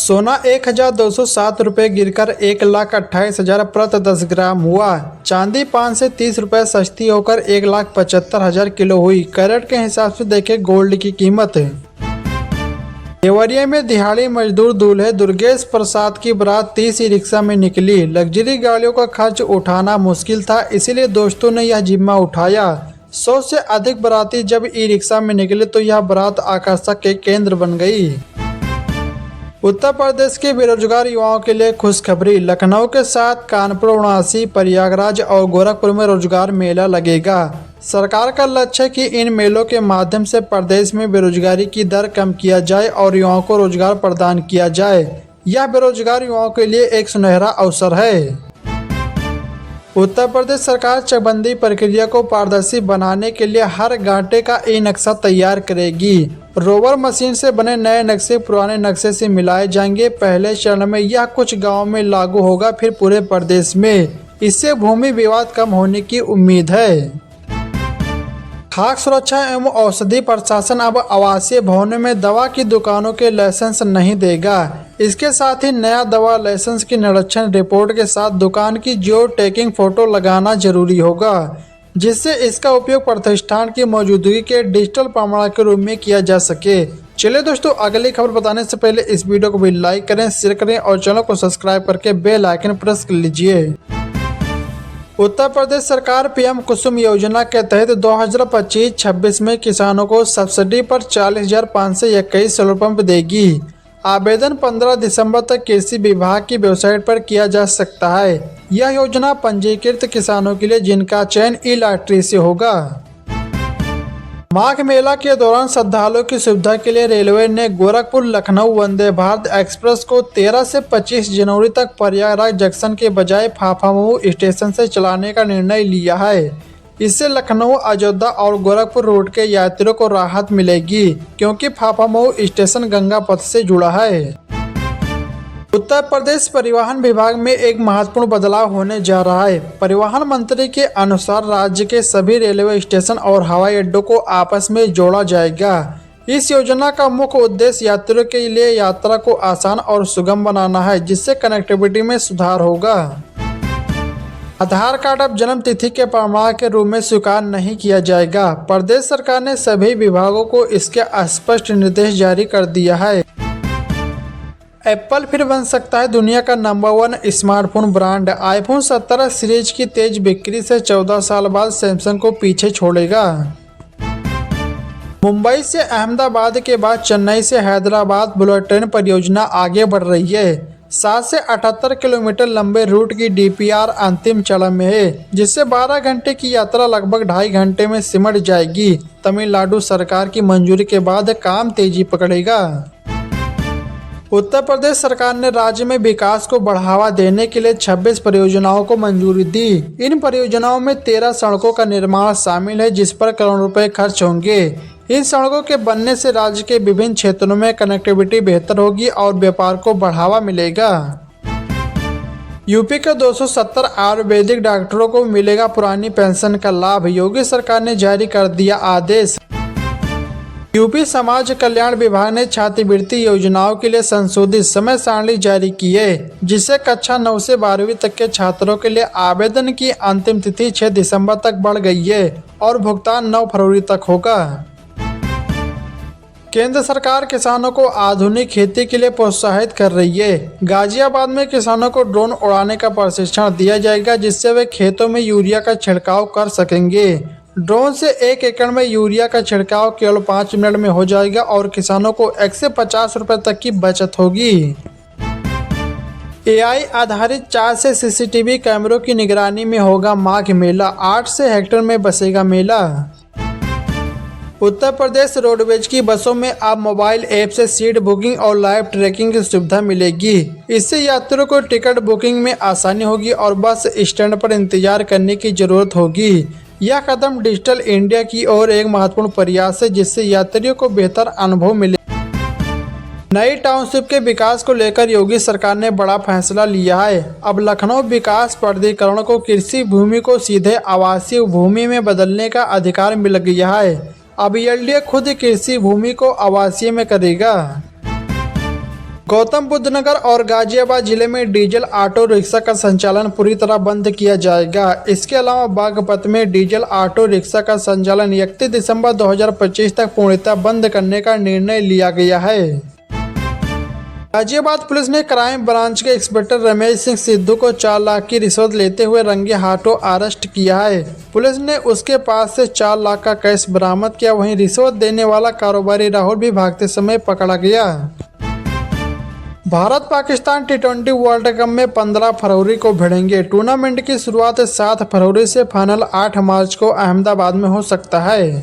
सोना 1,207 रुपये गिरकर 1,28,000 प्रति 10 ग्राम हुआ। चांदी 5 से 30 रुपये सस्ती होकर 1,75,000 किलो हुई। कैरेट के हिसाब से देखें गोल्ड की कीमत। देवरिया में दिहाड़ी मजदूर दूल्हे दुर्गेश प्रसाद की बारात 30 ई रिक्शा में निकली। लग्जरी गाड़ियों का खर्च उठाना मुश्किल था, इसीलिए दोस्तों ने यह जिम्मा उठाया। 100 से अधिक बाराती जब ई रिक्शा में निकले तो यह बारात आकर्षक के केंद्र बन गई। उत्तर प्रदेश के बेरोजगार युवाओं के लिए खुशखबरी। लखनऊ के साथ कानपुर, वाराणसी, प्रयागराज और गोरखपुर में रोजगार मेला लगेगा। सरकार का लक्ष्य है कि इन मेलों के माध्यम से प्रदेश में बेरोजगारी की दर कम किया जाए और युवाओं को रोजगार प्रदान किया जाए। यह बेरोजगार युवाओं के लिए एक सुनहरा अवसर है। उत्तर प्रदेश सरकार चकबंदी प्रक्रिया को पारदर्शी बनाने के लिए हर घाटे का ई नक्शा तैयार करेगी। रोवर मशीन से बने नए नक्शे पुराने नक्शे से मिलाए जाएंगे। पहले चरण में यह कुछ गांवों में लागू होगा, फिर पूरे प्रदेश में। इससे भूमि विवाद कम होने की उम्मीद है। खाद्य सुरक्षा एवं औषधि प्रशासन अब आवासीय भवनों में दवा की दुकानों के लाइसेंस नहीं देगा। इसके साथ ही नया दवा लाइसेंस की निरीक्षण रिपोर्ट के साथ दुकान की जियो टैगिंग फोटो लगाना जरूरी होगा, जिससे इसका उपयोग प्रतिष्ठान की मौजूदगी के डिजिटल प्रमाण के रूप में किया जा सके। चलिए दोस्तों, अगली खबर बताने से पहले इस वीडियो को भी लाइक करें, शेयर करें और चैनल को सब्सक्राइब करके बेल आइकन प्रेस कर लीजिए। उत्तर प्रदेश सरकार पीएम कुसुम योजना के तहत 2025-26 में किसानों को सब्सिडी पर 40,521 सोलर पंप देगी। आवेदन 15 दिसंबर तक कृषि विभाग की वेबसाइट पर किया जा सकता है। यह योजना पंजीकृत किसानों के लिए जिनका चयन ई लॉटरी से होगा। माघ मेला के दौरान श्रद्धालुओं की सुविधा के लिए रेलवे ने गोरखपुर लखनऊ वंदे भारत एक्सप्रेस को 13 से 25 जनवरी तक प्रयागराज जंक्शन के बजाय फाफामऊ स्टेशन से चलाने का निर्णय लिया है। इससे लखनऊ, अयोध्या और गोरखपुर रूट के यात्रियों को राहत मिलेगी, क्योंकि फाफामऊ स्टेशन गंगा पथ से जुड़ा है। उत्तर प्रदेश परिवहन विभाग में एक महत्वपूर्ण बदलाव होने जा रहा है। परिवहन मंत्री के अनुसार राज्य के सभी रेलवे स्टेशन और हवाई अड्डों को आपस में जोड़ा जाएगा। इस योजना का मुख्य उद्देश्य यात्रियों के लिए यात्रा को आसान और सुगम बनाना है, जिससे कनेक्टिविटी में सुधार होगा। आधार कार्ड अब जन्म तिथि के प्रमाण के रूप में स्वीकार नहीं किया जाएगा। प्रदेश सरकार ने सभी विभागों को इसके स्पष्ट निर्देश जारी कर दिया है। एप्पल फिर बन सकता है दुनिया का number 1 smartphone brand. IPhone 17 series की तेज बिक्री से 14 साल बाद सैमसंग को पीछे छोड़ेगा। मुंबई से अहमदाबाद के बाद चेन्नई से हैदराबाद बुलेट ट्रेन परियोजना आगे बढ़ रही है। 7 से 78 किलोमीटर लंबे रूट की डीपीआर अंतिम चरण में है, जिससे 12 घंटे की यात्रा लगभग 2.5 घंटे में सिमट जाएगी। तमिलनाडु सरकार की मंजूरी के बाद काम तेजी पकड़ेगा। उत्तर प्रदेश सरकार ने राज्य में विकास को बढ़ावा देने के लिए 26 परियोजनाओं को मंजूरी दी। इन परियोजनाओं में 13 सड़कों का निर्माण शामिल है, जिस पर करोड़ों रुपए खर्च होंगे। इन सड़कों के बनने से राज्य के विभिन्न क्षेत्रों में कनेक्टिविटी बेहतर होगी और व्यापार को बढ़ावा मिलेगा। यूपी के 270 आयुर्वेदिक डॉक्टरों को मिलेगा पुरानी पेंशन का लाभ। योगी सरकार ने जारी कर दिया आदेश। यूपी समाज कल्याण विभाग ने छात्रवृत्ति योजनाओं के लिए संशोधित समय सारणी जारी की है, जिससे कक्षा 9 से 12वीं तक के छात्रों के लिए आवेदन की अंतिम तिथि 6 दिसंबर तक बढ़ गई है और भुगतान 9 फरवरी तक होगा। केंद्र सरकार किसानों को आधुनिक खेती के लिए प्रोत्साहित कर रही है। गाजियाबाद में किसानों को ड्रोन उड़ाने का प्रशिक्षण दिया जाएगा, जिससे वे खेतों में यूरिया का छिड़काव कर सकेंगे। ड्रोन से 1 एकड़ में यूरिया का छिड़काव केवल 5 मिनट में हो जाएगा और किसानों को 1 से 50 रुपए तक की बचत होगी। एआई आधारित 4 से सीसीटीवी कैमरों की निगरानी में होगा माघ मेला। 8 से हेक्टेयर में बसेगा मेला। उत्तर प्रदेश रोडवेज की बसों में अब मोबाइल ऐप से सीट बुकिंग और लाइव ट्रैकिंग की सुविधा मिलेगी। इससे यात्रियों को टिकट बुकिंग में आसानी होगी और बस स्टैंड पर इंतजार करने की जरूरत होगी। यह कदम डिजिटल इंडिया की ओर एक महत्वपूर्ण प्रयास है, जिससे यात्रियों को बेहतर अनुभव मिले। नई टाउनशिप के विकास को लेकर योगी सरकार ने बड़ा फैसला लिया है। अब लखनऊ विकास प्राधिकरण को कृषि भूमि को सीधे आवासीय भूमि में बदलने का अधिकार मिल गया है। अब एलडीए खुद कृषि भूमि को आवासीय में करेगा। गौतम बुद्ध नगर और गाजियाबाद जिले में डीजल ऑटो रिक्शा का संचालन पूरी तरह बंद किया जाएगा। इसके अलावा बागपत में डीजल ऑटो रिक्शा का संचालन 31 दिसंबर 2025 तक पूर्णतः बंद करने का निर्णय लिया गया है। गाजियाबाद पुलिस ने क्राइम ब्रांच के इंस्पेक्टर रमेश सिंह सिद्धू को 4 लाख की रिश्वत लेते हुए रंगे हाथों अरेस्ट किया है। पुलिस ने उसके पास से 4 लाख का कैश बरामद किया। वहीं रिश्वत देने वाला कारोबारी राहुल भी भागते समय पकड़ा गया। भारत पाकिस्तान टी20 वर्ल्ड कप में 15 फरवरी को भिड़ेंगे। टूर्नामेंट की शुरुआत 7 फरवरी से फाइनल 8 मार्च को अहमदाबाद में हो सकता है।